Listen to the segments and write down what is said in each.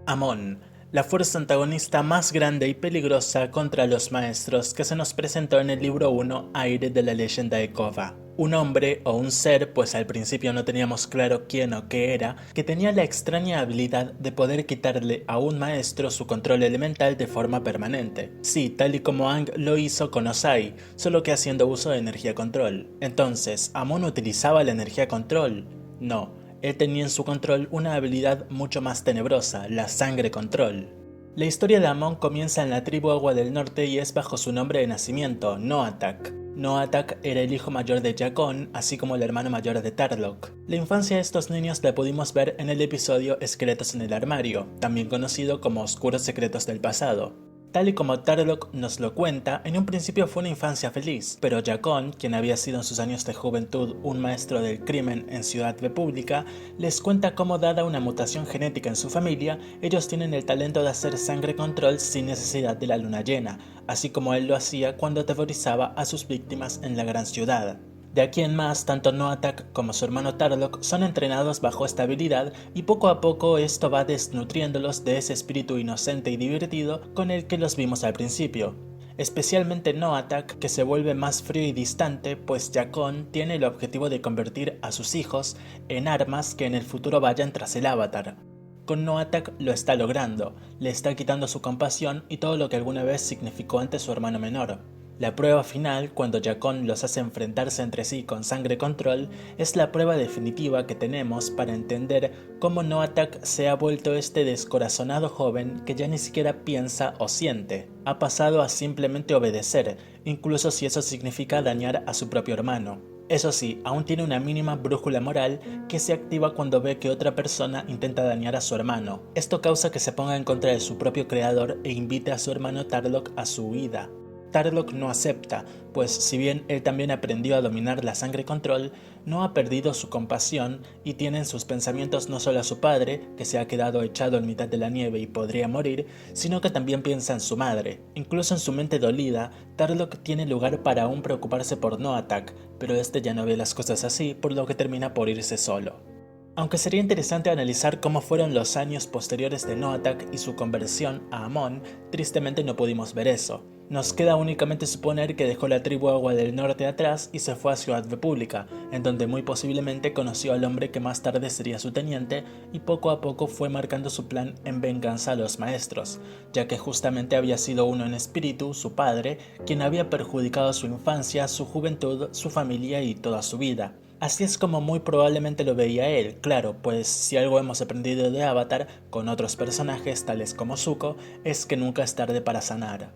Amon, la fuerza antagonista más grande y peligrosa contra los maestros que se nos presentó en el libro 1, Aire de la leyenda de Kova. Un hombre o un ser, pues al principio no teníamos claro quién o qué era, que tenía la extraña habilidad de poder quitarle a un maestro su control elemental de forma permanente. Sí, tal y como Aang lo hizo con Ozai, solo que haciendo uso de energía control. Entonces, ¿Amon utilizaba la energía control? No. Él tenía en su control una habilidad mucho más tenebrosa, la sangre control. La historia de Amon comienza en la tribu Agua del Norte y es bajo su nombre de nacimiento, Noatak. Noatak era el hijo mayor de Jakon, así como el hermano mayor de Tarlok. La infancia de estos niños la pudimos ver en el episodio Esqueletos en el armario, también conocido como Oscuros secretos del pasado. Tal y como Tarlok nos lo cuenta, en un principio fue una infancia feliz, pero Jakon, quien había sido en sus años de juventud un maestro del crimen en Ciudad República, les cuenta cómo, dada una mutación genética en su familia, ellos tienen el talento de hacer sangre control sin necesidad de la luna llena, así como él lo hacía cuando aterrorizaba a sus víctimas en la gran ciudad. De aquí en más, tanto Noatak como su hermano Tarlok son entrenados bajo esta habilidad y poco a poco esto va desnutriéndolos de ese espíritu inocente y divertido con el que los vimos al principio. Especialmente Noatak, que se vuelve más frío y distante, pues Jakon tiene el objetivo de convertir a sus hijos en armas que en el futuro vayan tras el avatar. Con Noatak lo está logrando, le está quitando su compasión y todo lo que alguna vez significó ante su hermano menor. La prueba final, cuando Jakon los hace enfrentarse entre sí con sangre control, es la prueba definitiva que tenemos para entender cómo Noatak se ha vuelto este descorazonado joven que ya ni siquiera piensa o siente. Ha pasado a simplemente obedecer, incluso si eso significa dañar a su propio hermano. Eso sí, aún tiene una mínima brújula moral que se activa cuando ve que otra persona intenta dañar a su hermano. Esto causa que se ponga en contra de su propio creador e invite a su hermano Tarlok a su huida. Tarlok no acepta, pues si bien él también aprendió a dominar la sangre control, no ha perdido su compasión y tiene en sus pensamientos no solo a su padre, que se ha quedado echado en mitad de la nieve y podría morir, sino que también piensa en su madre. Incluso en su mente dolida, Tarlok tiene lugar para aún preocuparse por Noatak, pero este ya no ve las cosas así, por lo que termina por irse solo. Aunque sería interesante analizar cómo fueron los años posteriores de Noatak y su conversión a Amon, tristemente no pudimos ver eso. Nos queda únicamente suponer que dejó la tribu Agua del Norte atrás y se fue a Ciudad República, en donde muy posiblemente conoció al hombre que más tarde sería su teniente y poco a poco fue marcando su plan en venganza a los maestros, ya que justamente había sido uno en espíritu, su padre, quien había perjudicado su infancia, su juventud, su familia y toda su vida. Así es como muy probablemente lo veía él, claro, pues si algo hemos aprendido de Avatar con otros personajes tales como Zuko, es que nunca es tarde para sanar.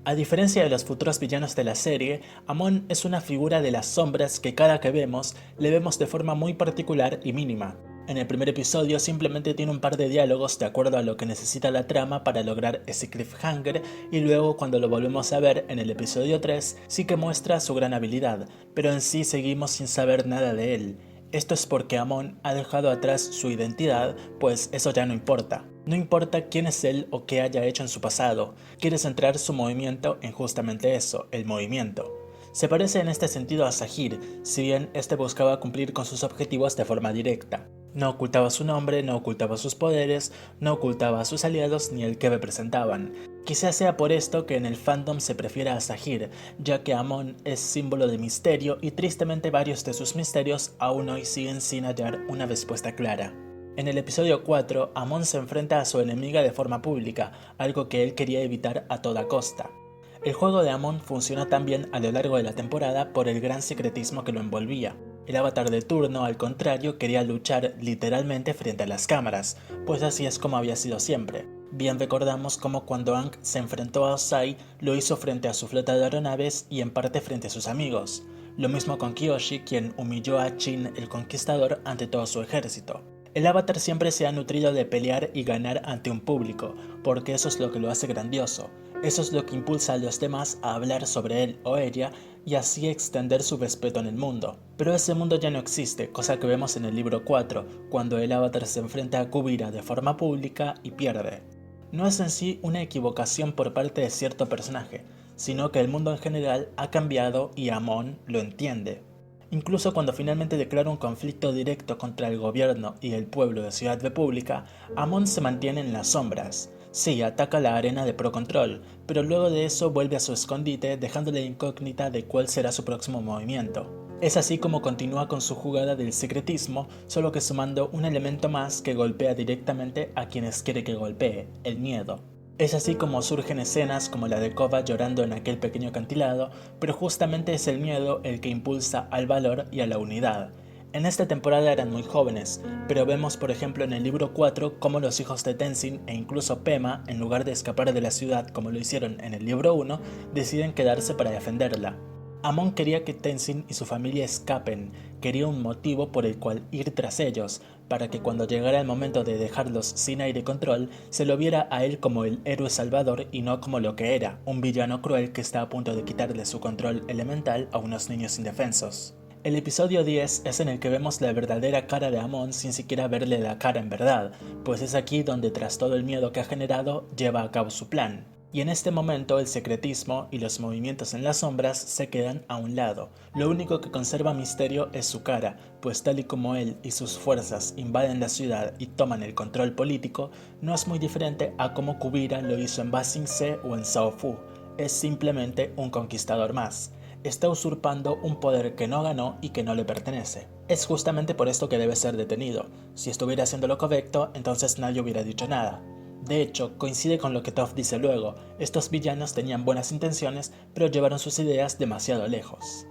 A diferencia de los futuros villanos de la serie, Amon es una figura de las sombras que cada que vemos, le vemos de forma muy particular y mínima. En el primer episodio simplemente tiene un par de diálogos de acuerdo a lo que necesita la trama para lograr ese cliffhanger y luego cuando lo volvemos a ver en el episodio 3 sí que muestra su gran habilidad, pero en sí seguimos sin saber nada de él. Esto es porque Amon ha dejado atrás su identidad, pues eso ya no importa. No importa quién es él o qué haya hecho en su pasado, quiere centrar su movimiento en justamente eso, el movimiento. Se parece en este sentido a Sahir, si bien este buscaba cumplir con sus objetivos de forma directa. No ocultaba su nombre, no ocultaba sus poderes, no ocultaba a sus aliados ni el que representaban. Quizás sea por esto que en el fandom se prefiere a Sahir, ya que Amon es símbolo de misterio y tristemente varios de sus misterios aún hoy siguen sin hallar una respuesta clara. En el episodio 4, Amon se enfrenta a su enemiga de forma pública, algo que él quería evitar a toda costa. El juego de Amon funcionó tan bien a lo largo de la temporada por el gran secretismo que lo envolvía. El avatar de turno, al contrario, quería luchar literalmente frente a las cámaras, pues así es como había sido siempre. Bien recordamos cómo cuando Aang se enfrentó a Ozai, lo hizo frente a su flota de aeronaves y en parte frente a sus amigos. Lo mismo con Kyoshi, quien humilló a Shin el Conquistador ante todo su ejército. El avatar siempre se ha nutrido de pelear y ganar ante un público, porque eso es lo que lo hace grandioso. Eso es lo que impulsa a los demás a hablar sobre él o ella y así extender su respeto en el mundo. Pero ese mundo ya no existe, cosa que vemos en el libro 4, cuando el avatar se enfrenta a Kuvira de forma pública y pierde. No es en sí una equivocación por parte de cierto personaje, sino que el mundo en general ha cambiado y Amon lo entiende. Incluso cuando finalmente declara un conflicto directo contra el gobierno y el pueblo de Ciudad República, Amon se mantiene en las sombras. Sí, ataca la arena de Pro Control, pero luego de eso vuelve a su escondite dejando la incógnita de cuál será su próximo movimiento. Es así como continúa con su jugada del secretismo, solo que sumando un elemento más que golpea directamente a quienes quiere que golpee, el miedo. Es así como surgen escenas como la de Kova llorando en aquel pequeño acantilado, pero justamente es el miedo el que impulsa al valor y a la unidad. En esta temporada eran muy jóvenes, pero vemos por ejemplo en el libro 4 cómo los hijos de Tenzin e incluso Pema, en lugar de escapar de la ciudad como lo hicieron en el libro 1, deciden quedarse para defenderla. Amon quería que Tenzin y su familia escapen, quería un motivo por el cual ir tras ellos, para que cuando llegara el momento de dejarlos sin aire control, se lo viera a él como el héroe salvador y no como lo que era, un villano cruel que está a punto de quitarle su control elemental a unos niños indefensos. El episodio 10 es en el que vemos la verdadera cara de Amon sin siquiera verle la cara en verdad, pues es aquí donde tras todo el miedo que ha generado, lleva a cabo su plan. Y en este momento el secretismo y los movimientos en las sombras se quedan a un lado. Lo único que conserva misterio es su cara, pues tal y como él y sus fuerzas invaden la ciudad y toman el control político, no es muy diferente a como Kuvira lo hizo en Ba Sing Se o en Sao Fu. Es simplemente un conquistador más. Está usurpando un poder que no ganó y que no le pertenece. Es justamente por esto que debe ser detenido. Si estuviera haciendo lo correcto, entonces nadie hubiera dicho nada. De hecho, coincide con lo que Toph dice luego, estos villanos tenían buenas intenciones, pero llevaron sus ideas demasiado lejos.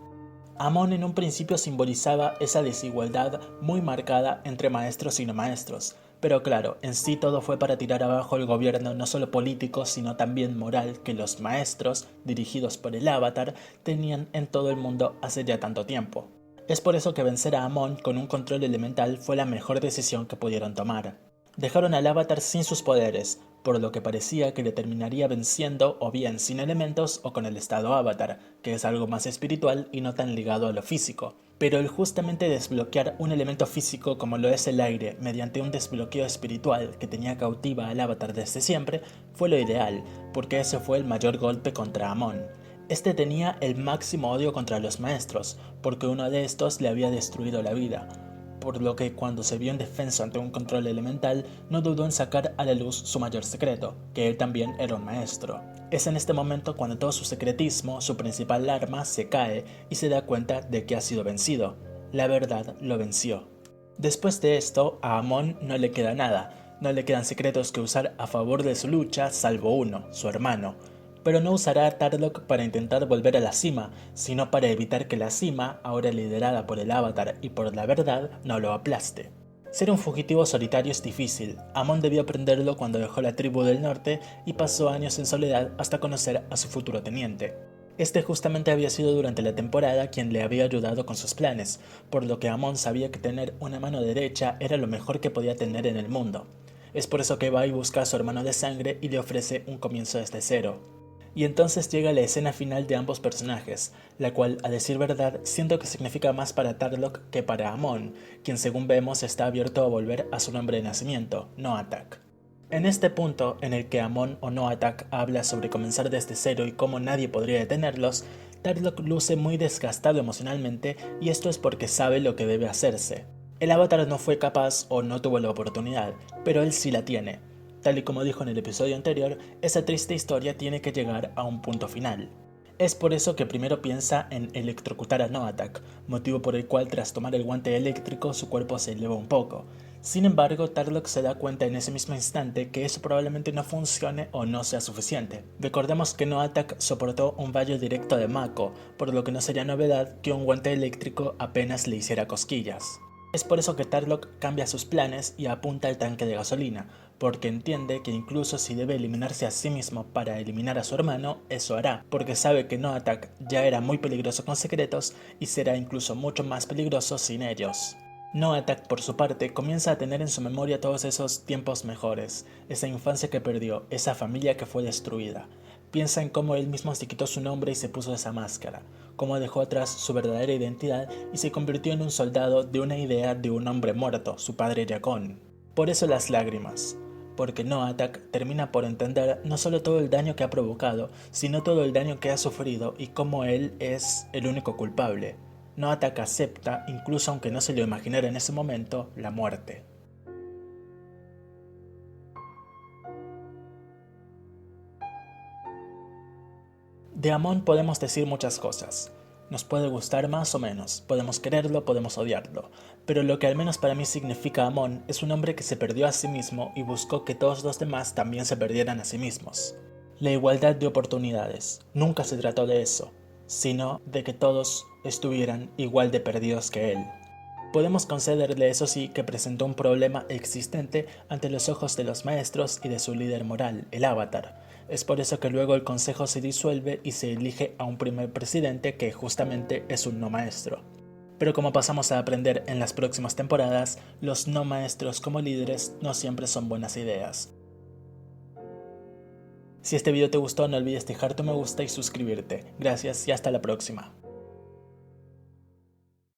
Amon en un principio simbolizaba esa desigualdad muy marcada entre maestros y no maestros, pero claro, en sí todo fue para tirar abajo el gobierno no solo político, sino también moral que los maestros, dirigidos por el Avatar, tenían en todo el mundo hace ya tanto tiempo. Es por eso que vencer a Amon con un control elemental fue la mejor decisión que pudieron tomar. Dejaron al Avatar sin sus poderes, por lo que parecía que le terminaría venciendo o bien sin elementos o con el estado Avatar, que es algo más espiritual y no tan ligado a lo físico. Pero el justamente desbloquear un elemento físico como lo es el aire mediante un desbloqueo espiritual que tenía cautiva al Avatar desde siempre fue lo ideal, porque ese fue el mayor golpe contra Amon. Este tenía el máximo odio contra los maestros, porque uno de estos le había destruido la vida, por lo que cuando se vio indefenso ante un control elemental, no dudó en sacar a la luz su mayor secreto, que él también era un maestro. Es en este momento cuando todo su secretismo, su principal arma, se cae y se da cuenta de que ha sido vencido. La verdad lo venció. Después de esto, a Amon no le queda nada, no le quedan secretos que usar a favor de su lucha salvo uno, su hermano. Pero no usará a Tarlok para intentar volver a la cima, sino para evitar que la cima, ahora liderada por el Avatar y por la verdad, no lo aplaste. Ser un fugitivo solitario es difícil. Amon debió aprenderlo cuando dejó la tribu del norte y pasó años en soledad hasta conocer a su futuro teniente. Este justamente había sido durante la temporada quien le había ayudado con sus planes, por lo que Amon sabía que tener una mano derecha era lo mejor que podía tener en el mundo. Es por eso que va y busca a su hermano de sangre y le ofrece un comienzo desde cero. Y entonces llega la escena final de ambos personajes, la cual, a decir verdad, siento que significa más para Tarlok que para Amon, quien según vemos está abierto a volver a su nombre de nacimiento, Noatak. En este punto, en el que Amon o Noatak habla sobre comenzar desde cero y cómo nadie podría detenerlos, Tarlok luce muy desgastado emocionalmente y esto es porque sabe lo que debe hacerse. El Avatar no fue capaz o no tuvo la oportunidad, pero él sí la tiene. Tal y como dijo en el episodio anterior, esa triste historia tiene que llegar a un punto final. Es por eso que primero piensa en electrocutar a Noatak, motivo por el cual tras tomar el guante eléctrico su cuerpo se eleva un poco. Sin embargo, Tarlok se da cuenta en ese mismo instante que eso probablemente no funcione o no sea suficiente. Recordemos que Noatak soportó un rayo directo de Mako, por lo que no sería novedad que un guante eléctrico apenas le hiciera cosquillas. Es por eso que Tarlok cambia sus planes y apunta al tanque de gasolina, porque entiende que incluso si debe eliminarse a sí mismo para eliminar a su hermano, eso hará, porque sabe que Noatak ya era muy peligroso con secretos y será incluso mucho más peligroso sin ellos. Noatak, por su parte, comienza a tener en su memoria todos esos tiempos mejores, esa infancia que perdió, esa familia que fue destruida. Piensa en cómo él mismo se quitó su nombre y se puso esa máscara, cómo dejó atrás su verdadera identidad y se convirtió en un soldado de una idea de un hombre muerto, su padre Yakon. Por eso las lágrimas, porque Noatak termina por entender no solo todo el daño que ha provocado, sino todo el daño que ha sufrido y cómo él es el único culpable. Noataka acepta, incluso aunque no se lo imaginara en ese momento, la muerte. De Amon podemos decir muchas cosas. Nos puede gustar más o menos, podemos quererlo, podemos odiarlo, pero lo que al menos para mí significa Amon es un hombre que se perdió a sí mismo y buscó que todos los demás también se perdieran a sí mismos. La igualdad de oportunidades, nunca se trató de eso, sino de que todos estuvieran igual de perdidos que él. Podemos concederle, eso sí, que presentó un problema existente ante los ojos de los maestros y de su líder moral, el Avatar. Es por eso que luego el consejo se disuelve y se elige a un primer presidente que justamente es un no maestro. Pero como pasamos a aprender en las próximas temporadas, los no maestros como líderes no siempre son buenas ideas. Si este video te gustó, no olvides dejar tu me gusta y suscribirte. Gracias y hasta la próxima.